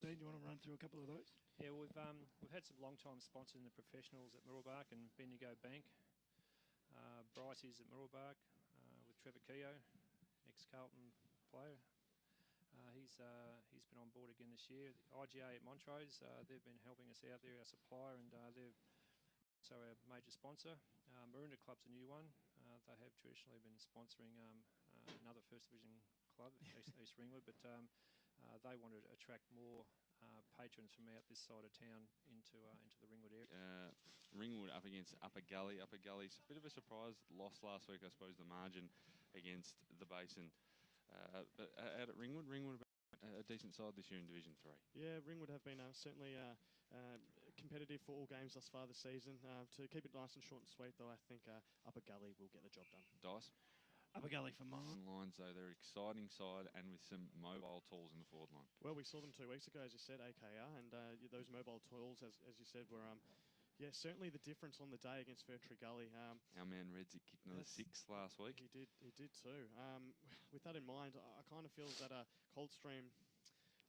been? Do you want to run through a couple of those? Yeah, we've had some long-time sponsors in the professionals at MOOROOLBARK and Bendigo Bank. Bryce is at MOOROOLBARK with Trevor Keogh, ex-Carlton player. He's been on board again this year. The IGA at Montrose, they've been helping us out there, our supplier, and they're also our major sponsor. Maroondah Club's a new one. They have traditionally been sponsoring another First Division club, East Ringwood, but they want to attract more patrons from out this side of town into the Ringwood area. Ringwood up against Upper Gully. Upper Gully's a bit of a surprise. Lost last week, I suppose, the margin against the Basin. But out at Ringwood a decent side this year in Division 3. Yeah, Ringwood have been certainly competitive for all games thus far this season. To keep it nice and short and sweet, though, I think Upper Gully will get the job done. Dice? Upper Gully for mine. Lines, though, they're an exciting side and with some mobile tools in the forward line. Well, we saw them 2 weeks ago, as you said, AKR, and those mobile tools, as you said, were... yeah, certainly the difference on the day against Ferntree Gully. Our man Redzik kicked another 6 last week. He did too. With that in mind, I kind of feel that Coldstream,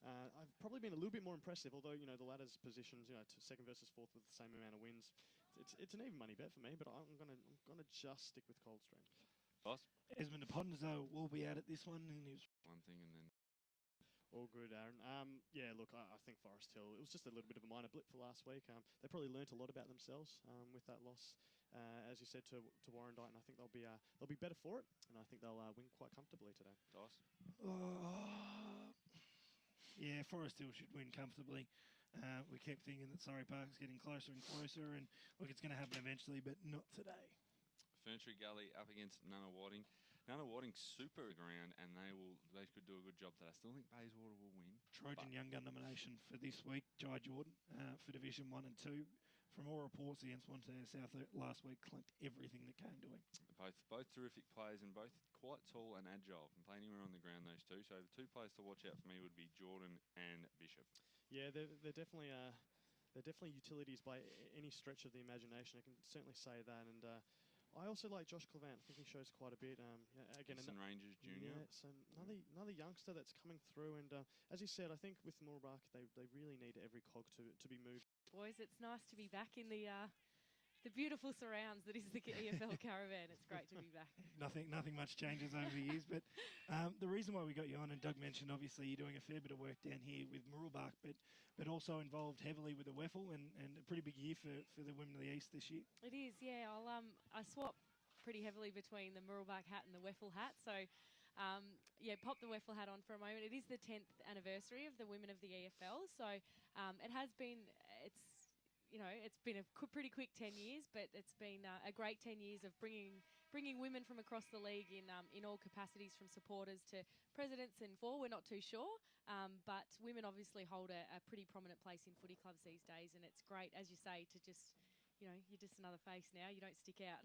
I've probably been a little bit more impressive, although, you know, the ladder's positions, you know, second versus fourth with the same amount of wins. It's an even money bet for me, but I'm gonna just stick with Coldstream. Boss? Esmond Aponzo will be out at this one, and he was one thing and then... All good, Aaron. Yeah, look, I think Forest Hill, it was just a little bit of a minor blip for last week. They probably learnt a lot about themselves with that loss, as you said, to Warrandyte, and I think they'll be better for it, and I think they'll win quite comfortably today. Dice? Yeah, Forest Hill should win comfortably. We kept thinking that Surrey Park's getting closer and closer, and look, it's going to happen eventually, but not today. Ferntree Gully up against Nunawading. Nunawading super ground, and they could do a good job today. I still think Bayswater will win. Trojan Young Gun nomination for this week, Jai Jordan, for Division 1 and 2. From all reports against Montana South last week, clunked everything that came to him. Both terrific players and both quite tall and agile. Can play anywhere on the ground, those two. So the 2 players to watch out for me would be Jordan and Bishop. Yeah, they're definitely utilities by any stretch of the imagination. I can certainly say that, and I also like Josh Clevant. I think he shows quite a bit. Again, Rangers Junior. Yeah, so another youngster that's coming through, and as you said, I think with MOOROOLBARK, they really need every cog to be moved. Boys, it's nice to be back in the beautiful surrounds that is the EFL Caravan. It's great to be back. Nothing much changes over the years, but the reason why we got you on, and Doug mentioned, obviously you're doing a fair bit of work down here with MOOROOLBARK, but also involved heavily with the WEFL, and a pretty big year for the Women of the East this year. It is, yeah. I swap pretty heavily between the MOOROOLBARK hat and the WEFL hat, so yeah, pop the WEFL hat on for a moment. It is the 10th anniversary of the Women of the EFL, so it has been, it's been a pretty quick 10 years, but it's been a great 10 years of bringing women from across the league in all capacities, from supporters to presidents and we're not too sure, but women obviously hold a pretty prominent place in footy clubs these days, and it's great, as you say, to just, you're just another face now. You don't stick out.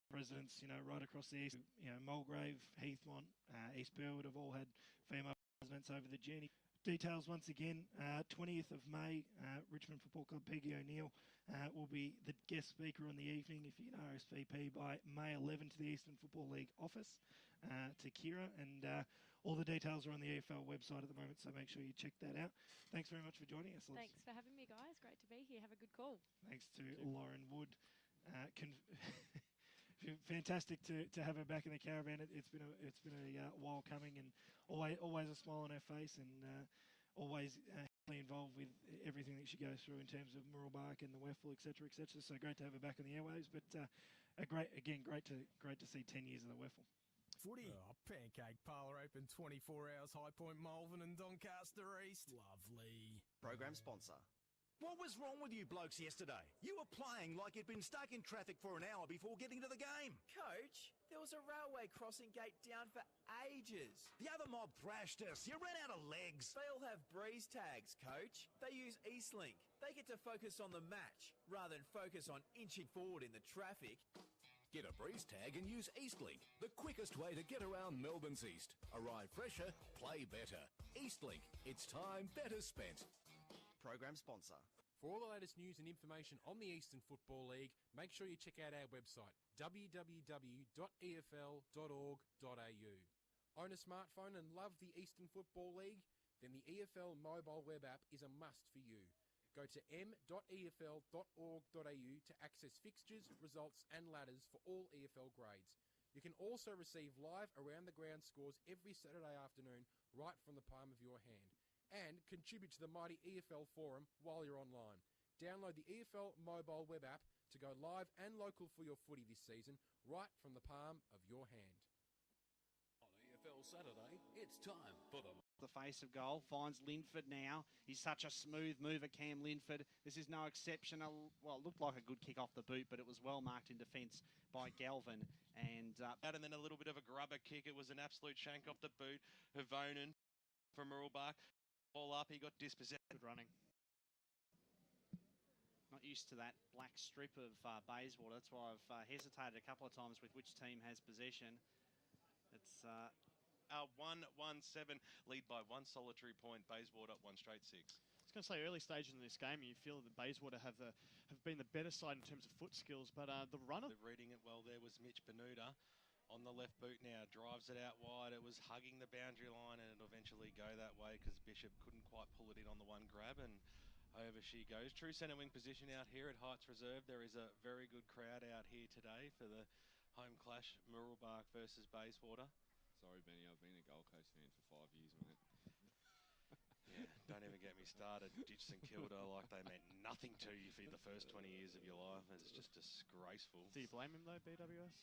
Presidents, right across the east, Mulgrave, Heathmont, East Burwood have all had female presidents over the journey. Details once again, 20th of May, Richmond Football Club, Peggy O'Neill will be the guest speaker on the evening, if you can RSVP by May 11 to the Eastern Football League office to Kira, and all the details are on the EFL website at the moment, so make sure you check that out. Thanks very much for joining us, Liz. Thanks for having me, guys. Great to be here. Have a good call. Thanks to Lauren Wood. Fantastic to have her back in the caravan. It's been a while coming, and always a smile on her face, and always heavily involved with everything that she goes through in terms of MOOROOLBARK and the WEFL, etc., etc. So great to have her back on the airwaves. But great to see 10 years of the WEFL. Footy. Pancake Parlour open 24 hours. High Point, Malvern and Doncaster East. Lovely. Program sponsor. What was wrong with you blokes yesterday? You were playing like you'd been stuck in traffic for an hour before getting to the game. Coach, there was a railway crossing gate down for ages. The other mob thrashed us. You ran out of legs. They all have breeze tags, Coach. They use Eastlink. They get to focus on the match rather than focus on inching forward in the traffic. Get a breeze tag and use Eastlink, the quickest way to get around Melbourne's East. Arrive fresher, play better. Eastlink, it's time better spent. Program sponsor. For all the latest news and information on the Eastern Football League, make sure you check out our website, www.efl.org.au. Own a smartphone and love the Eastern Football League? then the EFL mobile web app is a must for you. Go to m.efl.org.au to access fixtures, results and ladders for all EFL grades. You can also receive live around-the-ground scores every Saturday afternoon right from the palm of your hand. And contribute to the mighty EFL forum while you're online. Download the EFL mobile web app to go live and local for your footy this season right from the palm of your hand. On EFL Saturday, it's time for the face of goal, finds Linford now. He's such a smooth mover, Cam Linford. This is no exception. Well, it looked like a good kick off the boot, but it was well marked in defence by Galvin. And then a little bit of a grubber kick. It was an absolute shank off the boot. Havonen from MOOROOLBARK. Ball up, he got dispossessed. Good running. Not used to that black strip of Bayswater. That's why I've hesitated a couple of times with which team has possession. It's 1-1-7, lead by one solitary point. Bayswater 1 straight 6. I was going to say early stages in this game, you feel that Bayswater have been the better side in terms of foot skills, but the runner. Reading it well there was Mitch Benuta on the left boot now, drives it out wide. It was hugging the boundary line and it'll eventually go that way because Bishop couldn't quite pull it in on the one grab, and over she goes. True centre wing position out here at Heights Reserve. There is a very good crowd out here today for the home clash, MOOROOLBARK versus Bayswater. Sorry, Benny, I've been a Gold Coast fan for 5 years, mate. Yeah, don't even get me started. Ditch St Kilda like they meant nothing to you for the first 20 years of your life. It's just disgraceful. Do you blame him though, BWS?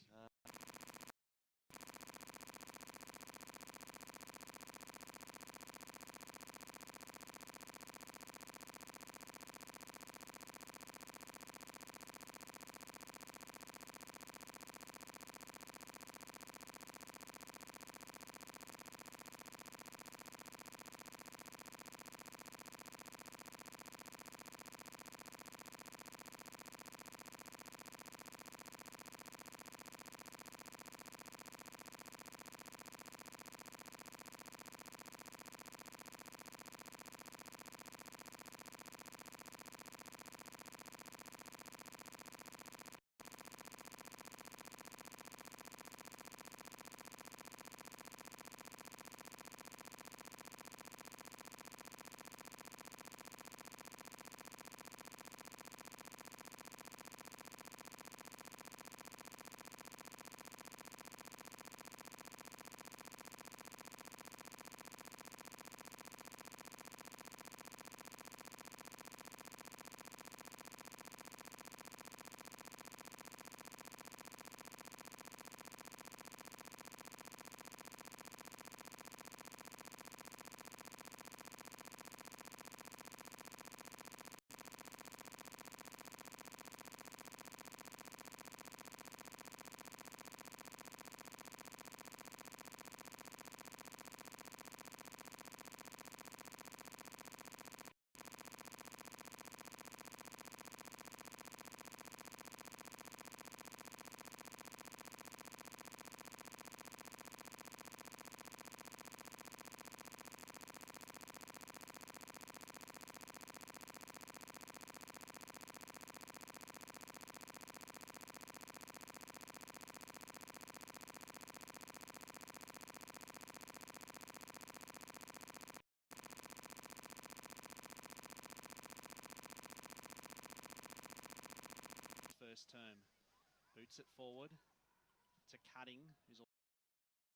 First term. Boots it forward to Cutting, who's all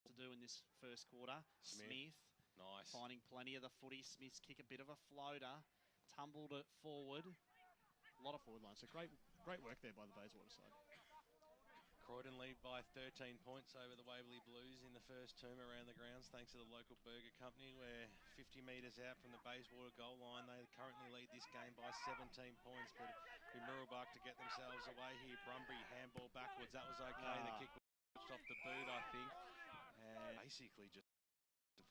to do in this first quarter. Smith. Nice. Finding plenty of the footy. Smith's kick, a bit of a floater. Tumbled it forward. A lot of forward lines. So great work there by the Bayswater side. Croydon lead by 13 points over the Waverley Blues in the first term around the grounds, thanks to the local burger company. We're 50 metres out from the Bayswater goal line. They currently lead this game by 17 points, but in MOOROOLBARK to get themselves away here. Brumbury handball backwards. That was okay. The kick was off the boot, I think. And basically just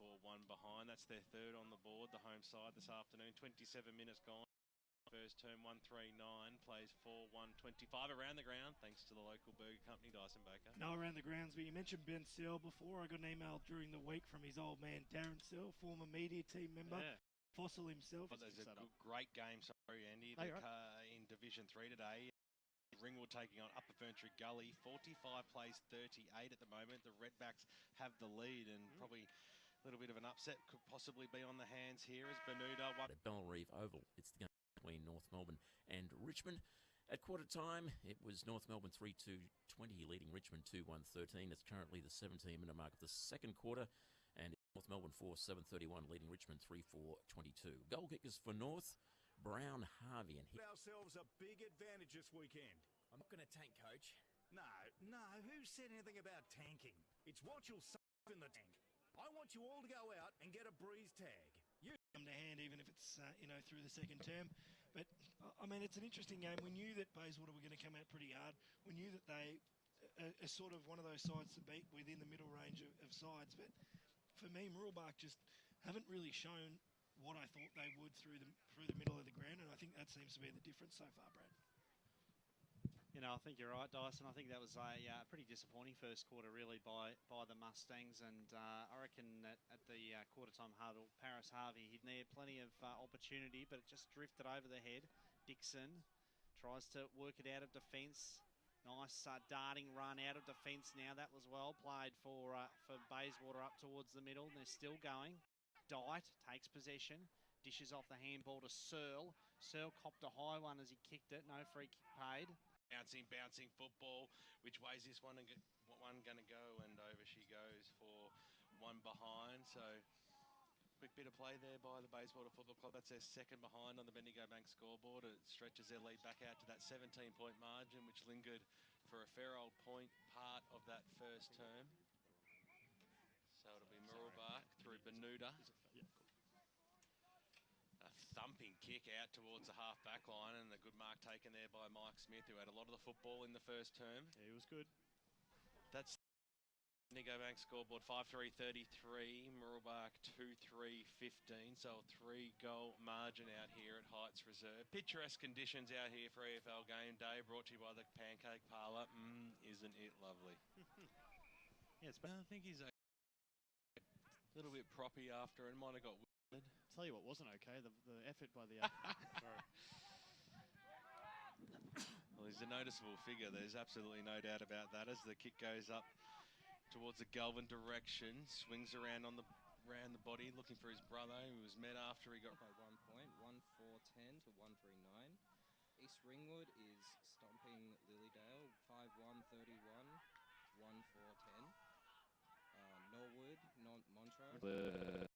4-1 behind. That's their third on the board, the home side this afternoon. 27 minutes gone. First term 139, plays 4-1-25 around the ground, thanks to the local burger company, Dyson Baker. No around the grounds, but you mentioned Ben Searle before. I got an email during the week from his old man, Darren Searle, former media team member. Yeah. Fossil himself. But there's a great game, sorry, Andy, in Division 3 today. Ringwood taking on Upper Ferntree Gully. 45 plays 38 at the moment. The Redbacks have the lead and probably little bit of an upset could possibly be on the hands here as Bermuda won. At Bellerive Oval, it's the game between North Melbourne and Richmond. At quarter time, it was North Melbourne 3-2-20, leading Richmond 2-1-13. It's currently the 17-minute mark of the second quarter, and North Melbourne 4-7-31, leading Richmond 3-4-22. Goal kickers for North, Brown, Harvey, and ourselves a big advantage this weekend. I'm not going to tank, Coach. No, who said anything about tanking? It's what you'll save in the tank. I want you all to go out and get a breeze tag. You come to hand, even if it's through the second term. But I mean, it's an interesting game. We knew that Bayswater were going to come out pretty hard. We knew that they are sort of one of those sides to beat within the middle range of sides. But for me, MOOROOLBARK just haven't really shown what I thought they would through the middle of the ground, and I think that seems to be the difference so far, Brad. You know, I think you're right, Dyson. I think that was a pretty disappointing first quarter, really, by the Mustangs. And I reckon at the quarter-time huddle, Paris Harvey, he'd near plenty of opportunity, but it just drifted over the head. Dixon tries to work it out of defence. Nice darting run out of defence now. That was well played for Bayswater up towards the middle. They're still going. Dight takes possession, dishes off the handball to Searle. Searle copped a high one as he kicked it. No free kick paid. Bouncing football. Which way is this one going to go? And over she goes for one behind. So quick bit of play there by the Bayswater Football Club. That's their second behind on the Bendigo Bank scoreboard. It stretches their lead back out to that 17-point margin, which lingered for a fair old point part of that first term. So it'll be MOOROOLBARK through Bermuda. Thumping kick out towards the half-back line, and a good mark taken there by Mike Smith, who had a lot of the football in the first term. Yeah, he was good. That's Bendigo Bank scoreboard 5-3-33, MOOROOLBARK 2-3-15, so a 3-goal margin out here at Heights Reserve. Picturesque conditions out here for EFL Gameday, brought to you by the Pancake Parlour. Isn't it lovely? Yes, but I think he's a little bit proppy after, and might have got winded. Tell you what wasn't okay, the effort by the sorry. Well, he's a noticeable figure. There's absolutely no doubt about that. As the kick goes up towards the Galvin direction, swings around the body, looking for his brother, who was met after he got by 1 point, 1-4-10 to 139. East Ringwood is stomping Lilydale 5-1-31, 1-4-10. Norwood, Montrose.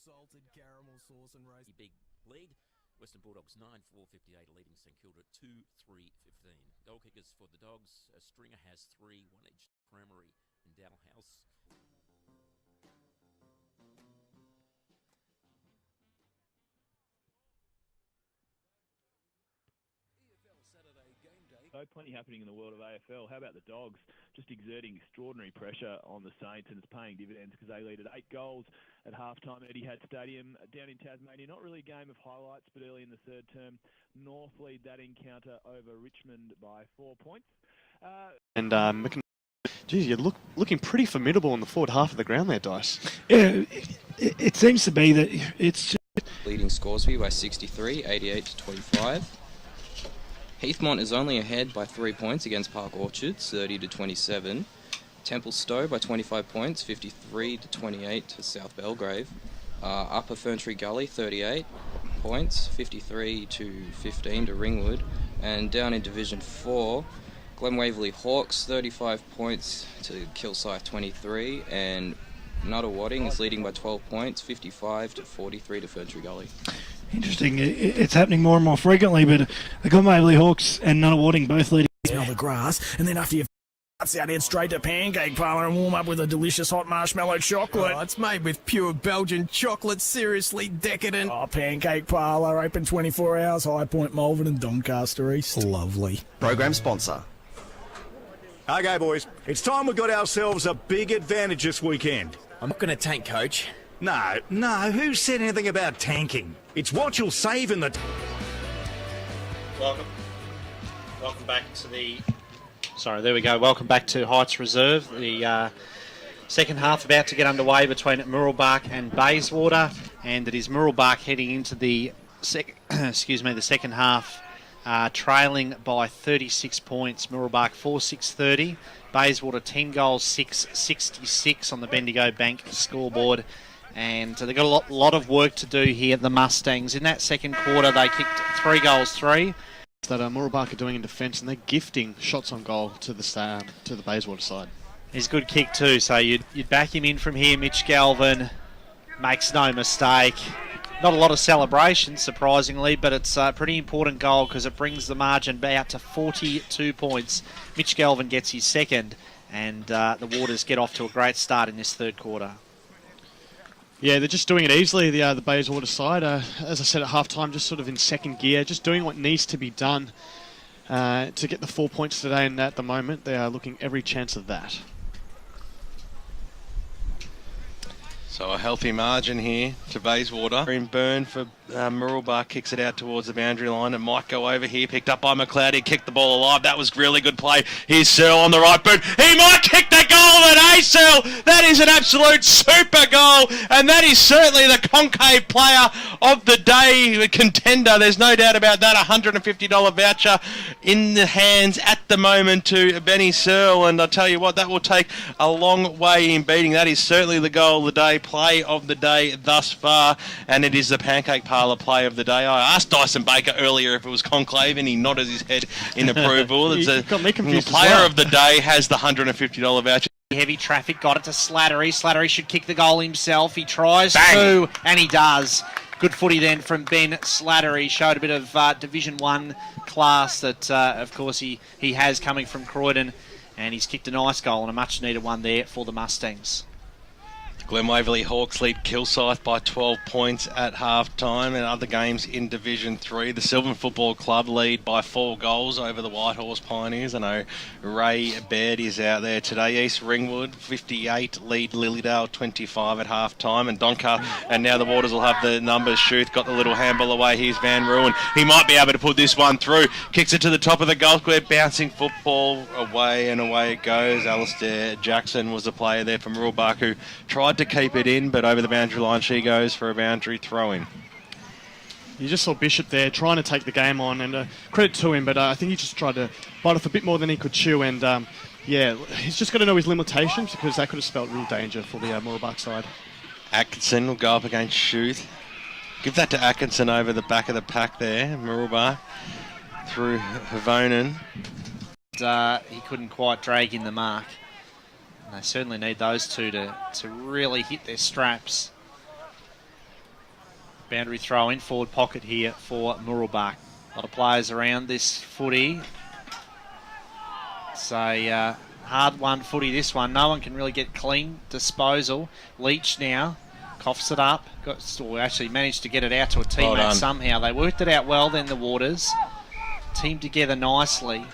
salted caramel sauce and roast. Big lead. Western Bulldogs 9-4-58 leading St Kilda 2-3-15. Goal kickers for the Dogs. Stringer has 3, one each. Cramery and Dalhouse. Plenty happening in the world of AFL. How about the Dogs? Just exerting extraordinary pressure on the Saints, and it's paying dividends because they lead at 8 goals at halftime at Etihad Stadium down in Tasmania. Not really a game of highlights, but early in the third term, North lead that encounter over Richmond by 4 points. Geez, you're looking pretty formidable in the forward half of the ground there, Dice. Yeah, it seems to be that it's just... Leading Scoresby by 63, 88 to 25. Heathmont is only ahead by 3 points against Park Orchards, 30 to 27. Templestowe by 25 points, 53 to 28 to South Belgrave. Upper Ferntree Gully, 38 points, 53 to 15 to Ringwood. And down in Division 4, Glen Waverley Hawks, 35 points to Kilsyth, 23. And Nuttawading is leading by 12 points, 55 to 43 to Ferntree Gully. Interesting. It's happening more and more frequently, but the Glen Waverley Hawks and Nuttawading both leading. Smell the grass, and then after you've out, head straight to Pancake Parlour and warm up with a delicious hot marshmallow chocolate. Oh, it's made with pure Belgian chocolate, seriously decadent. Oh, Pancake Parlour, open 24 hours, High Point, Malvern and Doncaster East. Lovely. Program sponsor. Okay, boys, it's time we got ourselves a big advantage this weekend. I'm not going to tank, Coach. No, who said anything about tanking? It's what you'll save in the... Welcome back to the... Sorry, there we go. Welcome back to Heights Reserve. The second half about to get underway between MOOROOLBARK and Bayswater, and it is MOOROOLBARK heading into the second half, trailing by 36 points. MOOROOLBARK 4-6-30. Bayswater 10 goals, 6-66 on the Bendigo Bank scoreboard. And they've got a lot of work to do here, the Mustangs. In that second quarter, they kicked 3 goals, 3. That MOOROOLBARK are doing in defence, and they're gifting shots on goal to the Bayswater side. He's a good kick too, so you'd back him in from here. Mitch Galvin makes no mistake. Not a lot of celebration, surprisingly, but it's a pretty important goal because it brings the margin out to 42 points. Mitch Galvin gets his second, and the Waters get off to a great start in this third quarter. Yeah, they're just doing it easily, the Bayswater side. As I said at half-time, just sort of in second gear, just doing what needs to be done to get the 4 points today, and at the moment they are looking every chance of that. So a healthy margin here to Bayswater. In burn for MOOROOLBARK, kicks it out towards the boundary line. It might go over here, picked up by McLeod. He kicked the ball alive. That was really good play. Here's Searle on the right boot. He might kick the goal at Searle. That is an absolute super goal, and that is certainly the concave player of the day contender. There's no doubt about that. $150 voucher in the hands at the moment to Benny Searle, and I tell you what, that will take a long way in beating. That is certainly the goal of the day, play of the day thus far, and it is the Pancake Parlour play of the day. I asked Dyson Baker earlier if it was conclave, and he nodded his head in approval. It's got me confused. Player of the day has the $150 voucher. Heavy traffic, got it to Slattery. Slattery should kick the goal himself. He tries to, and he does. Good footy then from Ben Slattery. Showed a bit of Division 1 class that, of course, he has coming from Croydon. And he's kicked a nice goal and a much-needed one there for the Mustangs. Glen Waverley Hawks lead Kilsyth by 12 points at half-time. And other games in Division 3, the Sylvan Football Club lead by 4 goals over the Whitehorse Pioneers. I know Ray Baird is out there today. East Ringwood 58 lead Lilydale 25 at half-time. And Doncaster, and now the Waters will have the numbers. Schuth got the little handball away. Here's Van Ruin. He might be able to put this one through. Kicks it to the top of the goal square. Bouncing football away, and away it goes. Alistair Jackson was the player there from MOOROOLBARK who tried to keep it in, but over the boundary line she goes for a boundary throw-in. You just saw Bishop there trying to take the game on, and credit to him, but I think he just tried to bite off a bit more than he could chew, and yeah, he's just got to know his limitations because that could have spelled real danger for the MOOROOLBARK side. Atkinson will go up against Schuth. Give that to Atkinson over the back of the pack there. MOOROOLBARK through Havonen. He couldn't quite drag in the mark. They certainly need those two to really hit their straps. Boundary throw in, forward pocket here for MOOROOLBARK. A lot of players around this footy. It's a hard-won footy, this one. No one can really get clean disposal. Leach now coughs it up. Actually managed to get it out to a teammate somehow. They worked it out well then, the Waters. Teamed together nicely.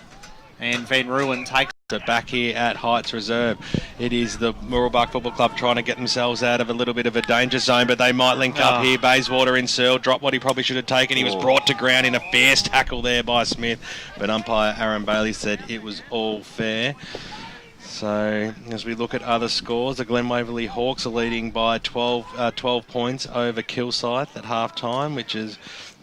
And Van Ruin takes it back here at Heights Reserve. It is the MOOROOLBARK Football Club trying to get themselves out of a little bit of a danger zone, but they might link up here. Bayswater in Searle dropped what he probably should have taken. He was brought to ground in a fierce tackle there by Smith, but umpire Aaron Bailey said it was all fair. So as we look at other scores, the Glen Waverley Hawks are leading by 12 points over Kilsyth at half-time, which is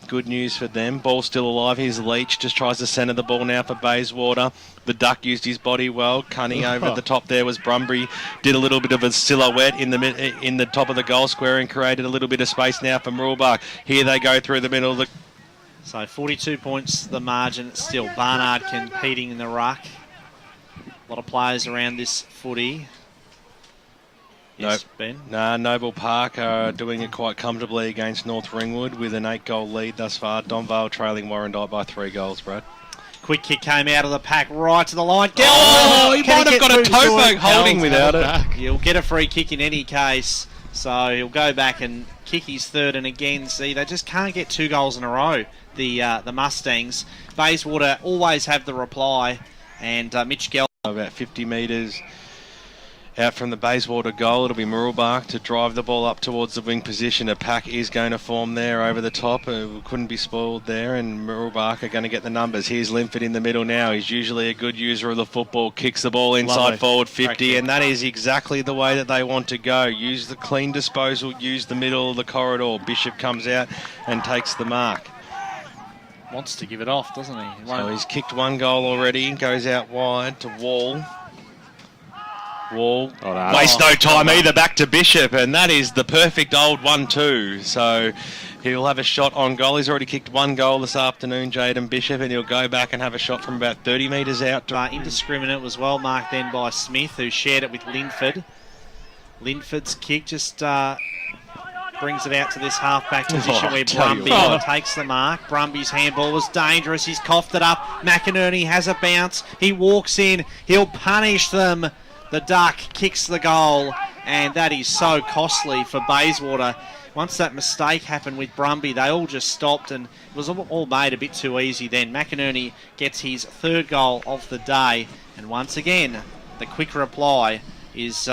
good news for them. Ball still alive. Here's Leach, just tries to centre the ball now for Bayswater. The Duck used his body well. Cunning over the top there was Brumbury. Did a little bit of a silhouette in the top of the goal square and created a little bit of space now for MOOROOLBARK. Here they go through the middle of the... So 42 points the margin still. Barnard competing in the ruck. A lot of players around this footy. Yes, Ben? Noble Park are doing it quite comfortably against North Ringwood with an 8-goal lead thus far. Donvale trailing Warrandyte by 3 goals, Brad. Quick kick came out of the pack right to the line. He might have got a toe poke holding without it. He'll get a free kick in any case. So he'll go back and kick his third. And again, see, they just can't get 2 goals in a row, the Mustangs. Bayswater always have the reply. And Mitch Gell... About 50 metres out from the Bayswater goal. It'll be MOOROOLBARK to drive the ball up towards the wing position. A pack is going to form there over the top. Couldn't be spoiled there, and MOOROOLBARK are going to get the numbers. Here's Linford in the middle now. He's usually a good user of the football. Kicks the ball inside forward 50, and that is exactly the way that they want to go. Use the clean disposal, use the middle of the corridor. Bishop comes out and takes the mark. Wants to give it off, doesn't he? So he's kicked 1 goal already. Goes out wide to Wall. Waste no time either, back to Bishop, and that is the perfect old 1-2. So he'll have a shot on goal. He's already kicked 1 goal this afternoon, Jaden Bishop, and he'll go back and have a shot from about 30 metres out. Indiscriminate was well marked then by Smith, who shared it with Linford. Linford's kick just brings it out to this half-back position where Brumby takes the mark. Brumby's handball was dangerous. He's coughed it up. McInerney has a bounce. He walks in. He'll punish them. The Duck kicks the goal, and that is so costly for Bayswater. Once that mistake happened with Brumby, they all just stopped, and it was all made a bit too easy then. McInerney gets his 3rd goal of the day, and once again, the quick reply is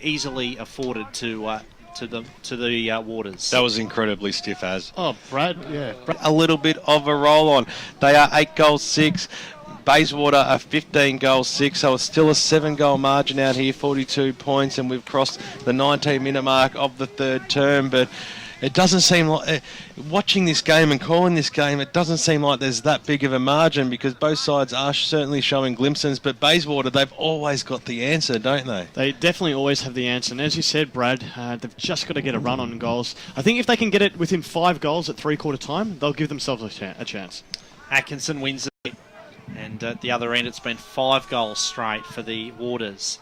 easily afforded to the Waters. That was incredibly stiff, as. Oh, Brad, yeah. A little bit of a roll on. They are 8 goals 6. Bayswater are 15 goals 6, so it's still a 7-goal margin out here, 42 points, and we've crossed the 19-minute mark of the 3rd term. But it doesn't seem like, watching this game and calling this game, it doesn't seem like there's that big of a margin, because both sides are certainly showing glimpses. But Bayswater, they've always got the answer, don't they? They definitely always have the answer. And as you said, Brad, they've just got to get a run on goals. I think if they can get it within 5 goals at 3/4 time, they'll give themselves a chance. Atkinson wins it. And at the other end, it's been 5 goals straight for the Waters.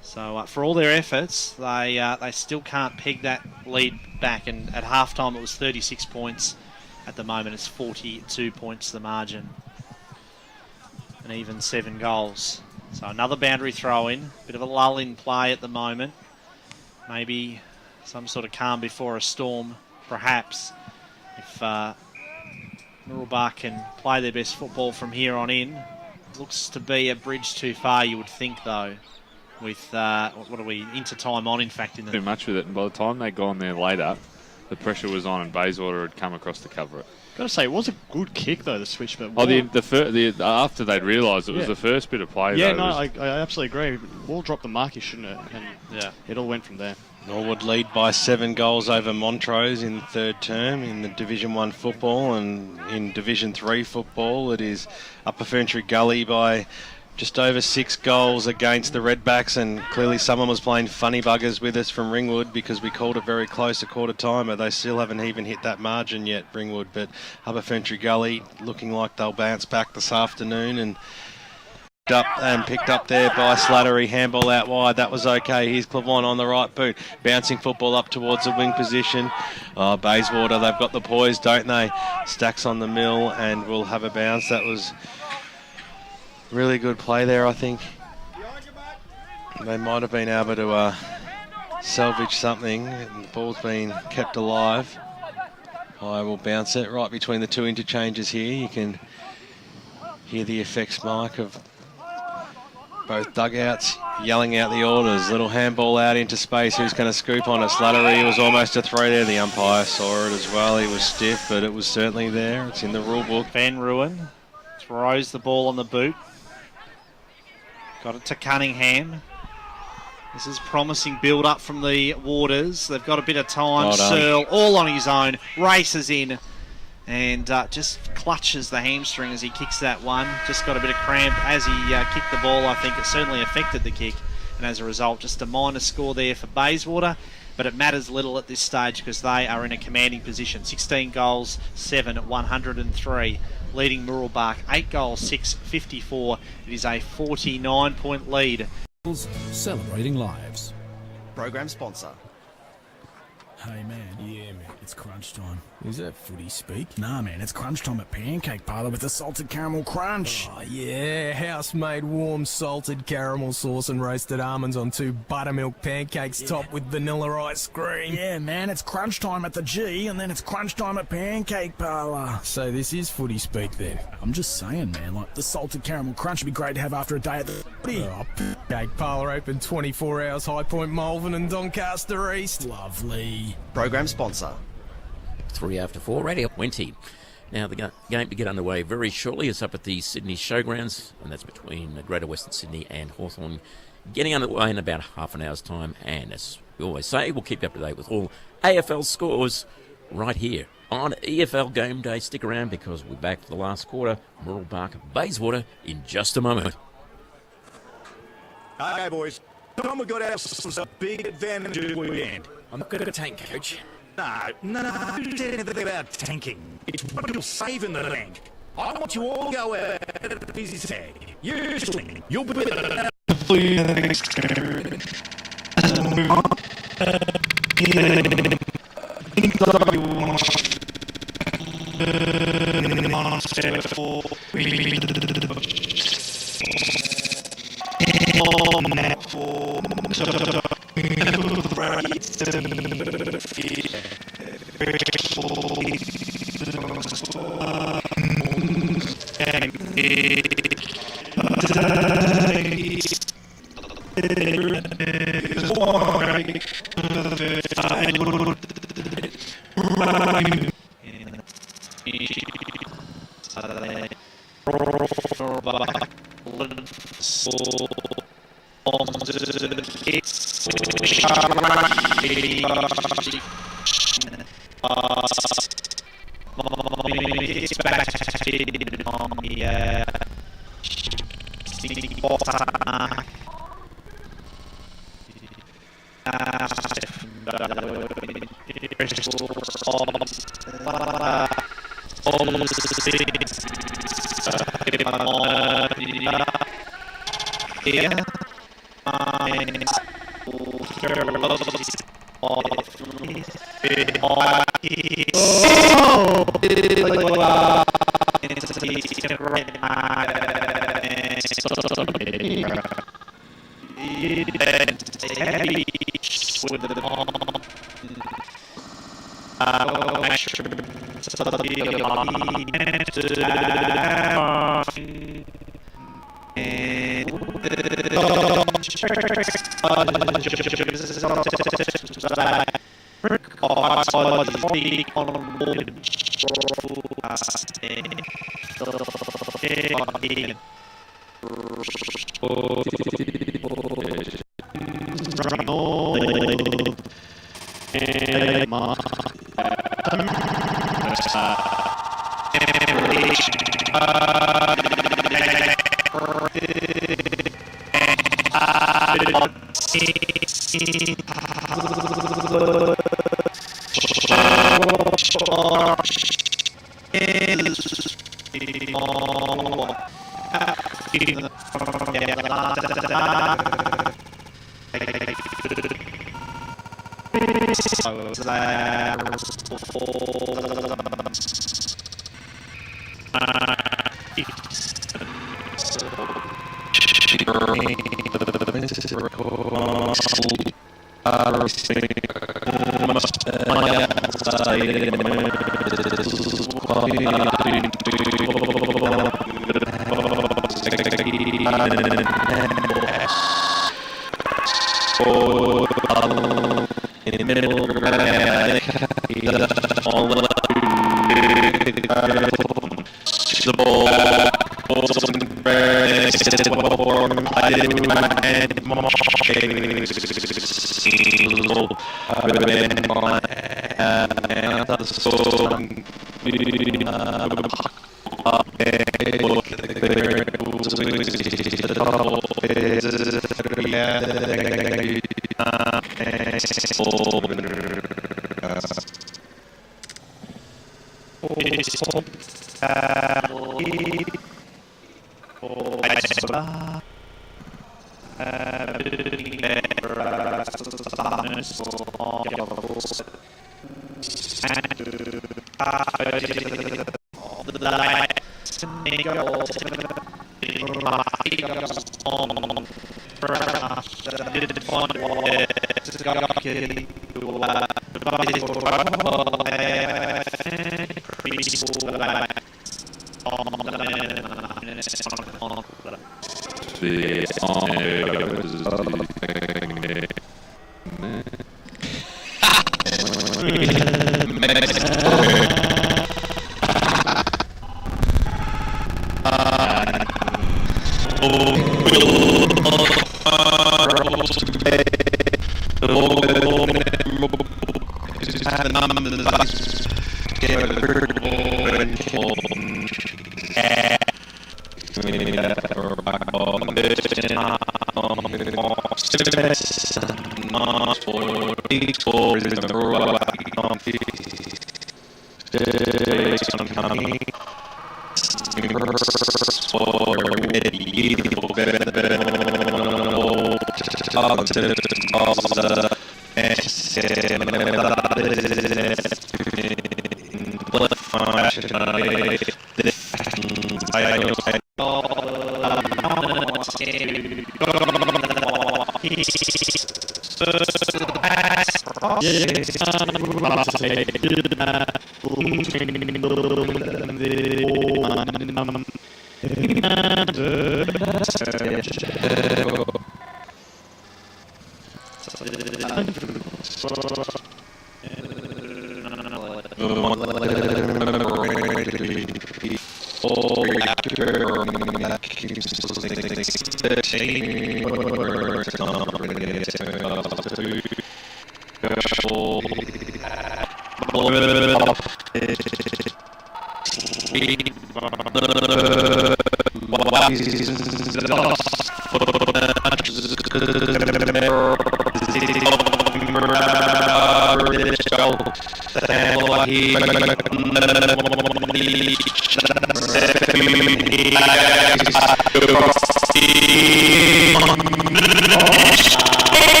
So for all their efforts, they still can't peg that lead back. And at halftime, it was 36 points. At the moment, it's 42 points the margin. And even 7 goals. So another boundary throw-in. Bit of a lull in play at the moment. Maybe some sort of calm before a storm, perhaps. If MOOROOLBARK can play their best football from here on in. Looks to be a bridge too far, you would think, though. With, what are we, into time on, in fact. Too much with it, and by the time they'd gone there later, the pressure was on and Bayswater had come across to cover it. Got to say, it was a good kick, though, the switch. But after they'd realised it was the first bit of play, yeah, I absolutely agree. Wall dropped the mark, he shouldn't have, and it all went from there. Norwood lead by 7 goals over Montrose in the 3rd term in the Division 1 football, and in Division 3 football it is Upper Ferntree Gully by just over 6 goals against the Redbacks, and clearly someone was playing funny buggers with us from Ringwood, because we called it very close at quarter time, but they still haven't even hit that margin yet, Ringwood. But Upper Ferntree Gully looking like they'll bounce back this afternoon, and Picked up there by Slattery. Handball out wide. That was okay. Here's Clavon on the right boot. Bouncing football up towards the wing position. Oh, Bayswater, they've got the poise, don't they? Stacks on the mill and will have a bounce. That was really good play there, I think. They might have been able to salvage something. The ball's been kept alive. I will bounce it right between the two interchanges here. You can hear the effects, Mike, of both dugouts yelling out the orders. Little handball out into space. Who's going to scoop on it? Slattery was almost a throw there. The umpire saw it as well. He was stiff, but it was certainly there. It's in the rule book. Van Ruin throws the ball on the boot. Got it to Cunningham. This is promising build-up from the Waters. They've got a bit of time. Searle all on his own. Races in and just clutches the hamstring as he kicks that one. Just got a bit of cramp as he kicked the ball. I think it certainly affected the kick. And as a result, just a minor score there for Bayswater. But it matters little at this stage because they are in a commanding position. 16 goals, 7 at 103. Leading Mooroolbark 8 goals, 6, 54. It is a 49-point lead. Celebrating lives. Program sponsor. Hey man. Yeah man, it's crunch time. Is that footy speak? Nah man, it's crunch time at Pancake Parlour with the salted caramel crunch. Oh yeah, house-made warm salted caramel sauce and roasted almonds on 2 buttermilk pancakes topped with vanilla ice cream. Yeah man, it's crunch time at the G and then it's crunch time at Pancake Parlour. So this is footy speak then? I'm just saying man, like the salted caramel crunch would be great to have after a day at the footy. Oh, Pancake Parlour open 24 hours, High Point, Malvern and Doncaster East. Lovely. Program sponsor. 3 after 4, Radio 20. Now the game to get underway very shortly is up at the Sydney Showgrounds, and that's between Greater Western Sydney and Hawthorn. Getting underway in about half an hour's time, and as we always say, we'll keep you up to date with all AFL scores right here on EFL Gameday. Stick around because we're back for the last quarter. Mooroolbark and Bayswater in just a moment. Okay, boys. Tom, we've got ourselves a big advantage this weekend. I'm not going to tank, Coach. No. Who said anything about tanking? It's what you'll save in the tank. I want you all to go out at a busy tag. Usually, you'll be better.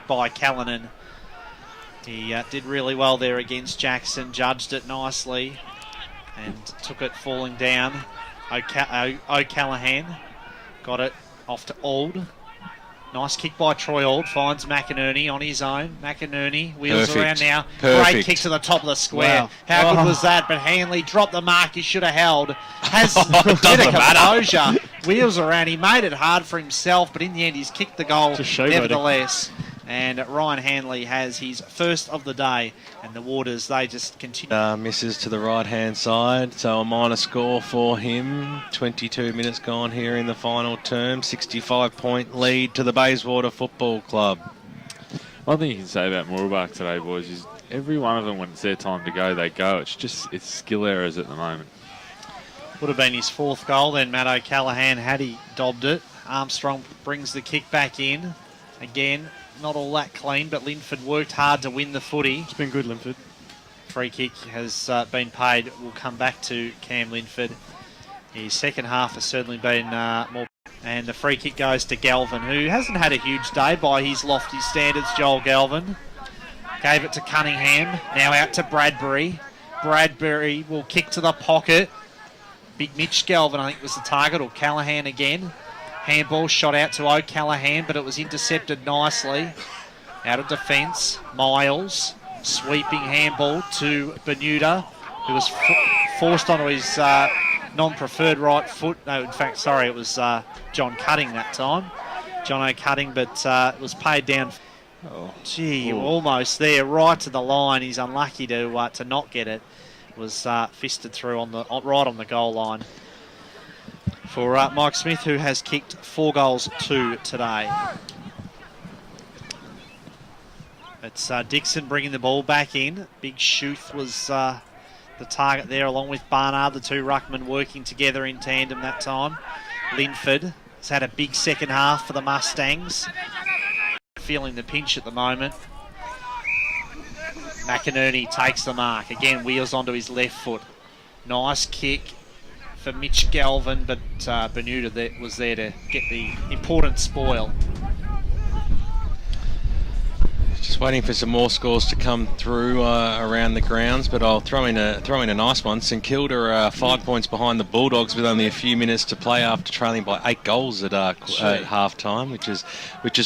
By Callanan. He did really well there against Jackson, judged it nicely and took it falling down. O'Callaghan got it off to Auld. Nice kick by Troy Auld, finds McInerney on his own. McInerney wheels around now. Perfect. Great kick to the top of the square. Wow. How good was that? But Hanley dropped the mark he should have held. Has bit of composure. Wheels around. He made it hard for himself, but in the end he's kicked the goal nevertheless. And Ryan Hanley has his first of the day, and the Waters, they just continue. Misses to the right-hand side, so a minor score for him. 22 minutes gone here in the final term. 65-point lead to the Bayswater Football Club. One thing you can say about Mooroolbark today, boys, is every one of them, when it's their time to go, they go. It's skill errors at the moment. Would have been his fourth goal then, Matt O'Callaghan, had he dobbed it. Armstrong brings the kick back in. Again, not all that clean, but Linford worked hard to win the footy. It's been good, Linford. Free kick has been paid. We'll come back to Cam Linford. His second half has certainly been more. And the free kick goes to Galvin, who hasn't had a huge day by his lofty standards, Joel Galvin. Gave it to Cunningham, now out to Bradbury. Bradbury will kick to the pocket. Big Mitch Galvin, I think, was the target, or Callahan again. Handball shot out to O'Callaghan, but it was intercepted nicely. Out of defence, Miles. Sweeping handball to Bermuda, who was forced onto his non-preferred right foot. No, in fact, sorry, it was John Cutting that time. John O'Cutting, but it was paid down. Oh, gee, almost there, right to the line. He's unlucky to not get it. It was fisted through right on the goal line for Mike Smith, who has kicked 4 goals 2 today. It's Dixon bringing the ball back in. Big Schuth was the target there, along with Barnard, the two ruckmen working together in tandem that time. Linford has had a big second half for the Mustangs. Feeling the pinch at the moment. McInerney takes the mark. Again, wheels onto his left foot. Nice kick for Mitch Galvin, but Bermuda was there to get the important spoil. Just waiting for some more scores to come through around the grounds, but I'll throw in a nice one. St Kilda are 5 points behind the Bulldogs with only a few minutes to play after trailing by 8 goals at half time, which is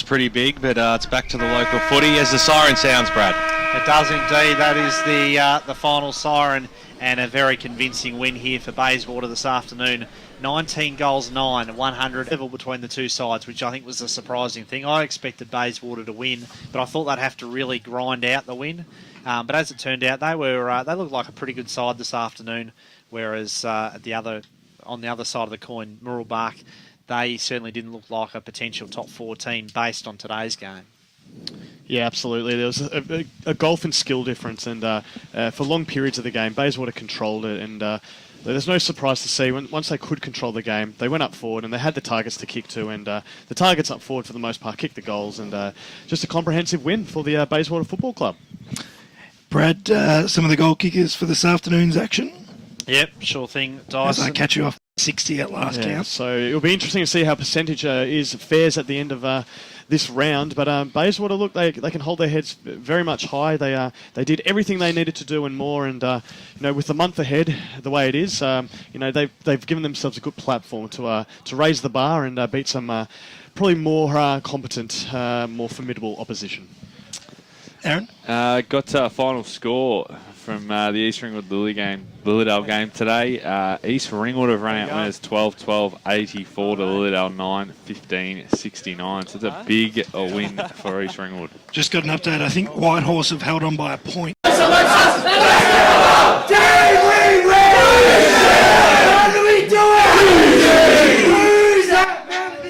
pretty big. But it's back to the local footy as the siren sounds, Brad. It does indeed. That is the final siren, and a very convincing win here for Bayswater this afternoon. 19 goals, 9, 100 level between the two sides, which I think was a surprising thing. I expected Bayswater to win, but I thought they'd have to really grind out the win. But as it turned out, they looked like a pretty good side this afternoon. Whereas on the other side of the coin, Mooroolbark, they certainly didn't look like a potential top 4 team based on today's game. Yeah, absolutely. There was a golf and skill difference, and for long periods of the game, Bayswater controlled it, and there's no surprise to see once they could control the game, they went up forward and they had the targets to kick to, and the targets up forward for the most part kicked the goals, and just a comprehensive win for the Bayswater Football Club. Brad, some of the goal kickers for this afternoon's action? Yep, sure thing, Dyson. As I catch you off 60 at last count. So it'll be interesting to see how percentage fares at the end of this round, but Bayswater, look, they can hold their heads very much high. They did everything they needed to do and more, and with the month ahead the way it is, they've given themselves a good platform to raise the bar and beat some probably more competent, more formidable opposition. Aaron? Got a final score from the East Ringwood Lilydale game today. East Ringwood have run out winners 12-12, 84 to Lilydale 9-15, 69. So it's a big win for East Ringwood. Just got an update. I think Whitehorse have held on by a point.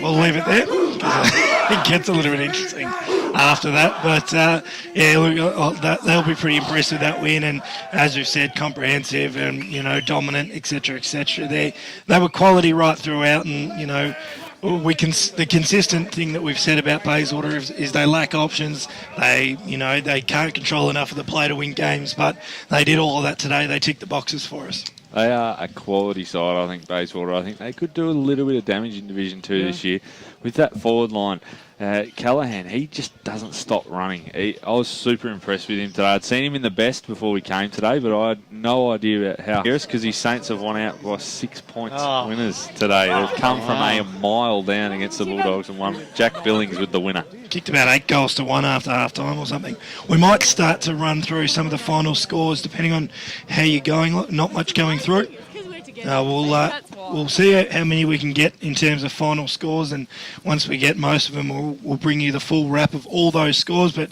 We'll leave it there. It gets a little bit interesting after that, but they'll be pretty impressed with that win, and as we've said, comprehensive and dominant, etc., etc. They were quality right throughout, and the consistent thing that we've said about Bayswater is they lack options. They can't control enough of the play to win games, but they did all of that today. They ticked the boxes for us. They are a quality side, I think, Bayswater. I think they could do a little bit of damage in Division 2 this year. With that forward line, Callahan, he just doesn't stop running. I was super impressed with him today. I'd seen him in the best before we came today, but I had no idea about how. Because his Saints have won out by 6 points winners today. They've come from a mile down against the Bulldogs and won. Jack Billings with the winner. Kicked about 8 goals to 1 after half-time or something. We might start to run through some of the final scores depending on how you're going. Not much going through. We'll see how many we can get in terms of final scores, and once we get most of them, we'll bring you the full wrap of all those scores. But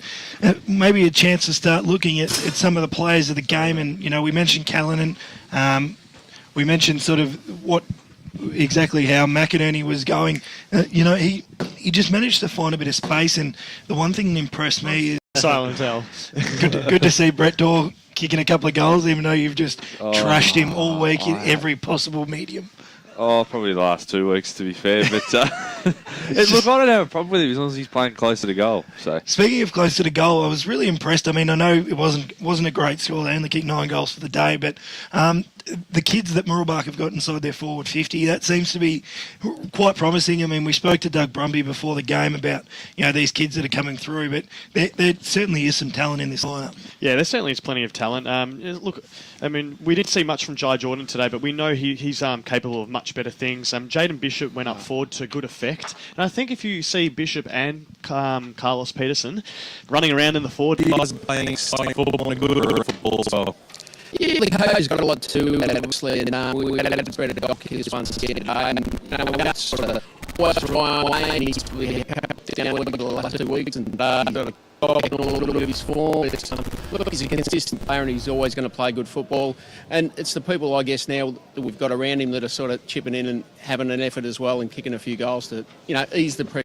maybe a chance to start looking at some of the players of the game. And we mentioned Callanan. We mentioned sort of exactly how McInerney was going. He just managed to find a bit of space, and the one thing that impressed me is silent L. Good to see Brett Dorr kicking a couple of goals, even though you've just trashed him all week in every possible medium. Probably the last 2 weeks, to be fair. But Look, I don't have a problem with him as long as he's playing closer to goal. So Speaking of close to the goal, I was really impressed. I mean, I know it wasn't a great score. They only kicked 9 goals for the day, but the kids that Mooroolbark have got inside their forward 50, that seems to be quite promising. I mean, we spoke to Doug Brumby before the game about these kids that are coming through, but there certainly is some talent in this lineup. Yeah, there certainly is plenty of talent. Look, I mean, we didn't see much from Jai Jordan today, but we know he's capable of much better things. Jaden Bishop went up forward to good effect, and I think if you see Bishop and Carlos Peterson running around in the forward, guys playing football and good football as well. Yeah, the coach's got a lot to it, obviously, and we had a better doc this once again. That's sort of what's Ryan Wayne, and he's down the last 2 weeks and got a little bit of his form. Look, he's a consistent player and he's always going to play good football. And it's the people, I guess, now that we've got around him that are sort of chipping in and having an effort as well and kicking a few goals to, ease the pressure.